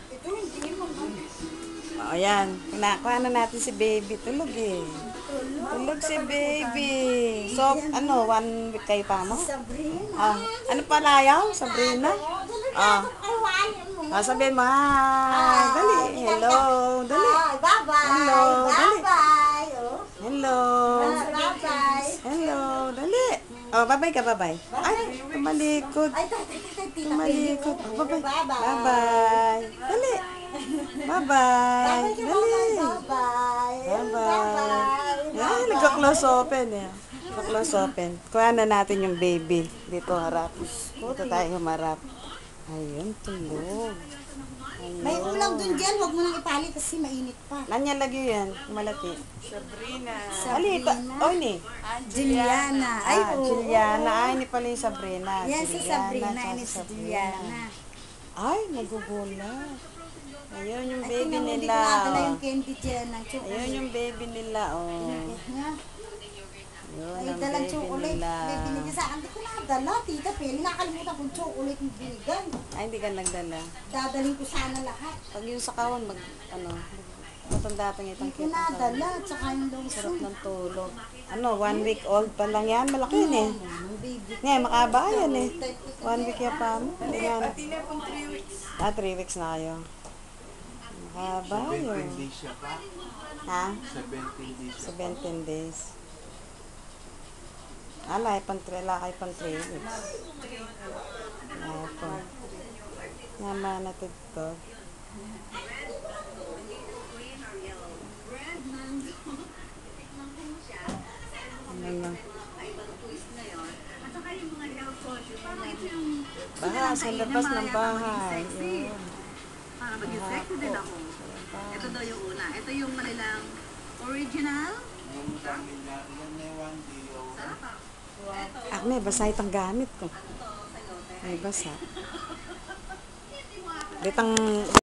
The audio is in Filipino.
Ito hindi mo. O, yan. Kuha na natin si baby. Tulog eh. Tulog si baby. So, ano, 1 week kayo pa mo? Sabrina. Ah, ano pala yaw? Sabrina? Ah, sabihin mo, hi. Dali. Hello. Dali. Bye-bye. Hello. Dali. Bye-bye. Hello. Bye-bye. Hello. Dali. Oh, bye-bye ka, bye-bye. Ay, tumalikod. Ay, tita. Tumalikod. Oh, bye-bye. Bye-bye. Bye-bye. Dali. Bye-bye. Dali. Bye-bye. Bye-bye. Ay, nagka-close open eh. Nagka-close open. Kuha na natin yung baby. Dito harap. Dito tayo humarap. Ayun, tulog. May ulam dun dyan. Huwag mo nang ipali kasi mainit pa. Nanya lagi yan. Malaki. Sabrina. Alita. Oh, ni. Juliana. Ay, oo. Juliana. Ay, ni pala yung Sabrina. Yan si Sabrina. tsaka Yan si Juliana. Ay, nagugula. Ayun yung Ay, baby tingnan mo, hindi nila. ko nadala Oh. yung candy dyan ng chocolate. Ayun yung baby nila. Oh. Nga. Yun Ay, ang dalang baby chocolate. nila. May binigay sa akin. Hindi ko nadala, tita. Pili, nakalimutan kong chocolate yung binigay. Ay, hindi ka nagdala. Dadaling ko sana lahat. Pag yung sa kawan, matanda itong itang Hindi ko nadala. Tsaka yung Sarap lotion. ng tulog. Ano, 1 week old pa lang yan. Malaki yun eh. Ang baby. Ngayon, makaba yan eh. 1 week yan pa mo. Yan. Pati na pong 3 weeks. 3 weeks na kayo. Makaba yun. 17 days siya pa. Ha? 17 days siya. 17 days. Lakay pang 3 weeks. Ito. Naman na ito. Ano lang. Baha, sa labas ng bahay. Yun. Para maging sexy din ako. Ito daw yung una. Ito yung manilang original. Yung pamilya, yan na yung 1 day. May basa itong gamit ko. May basa. Ditang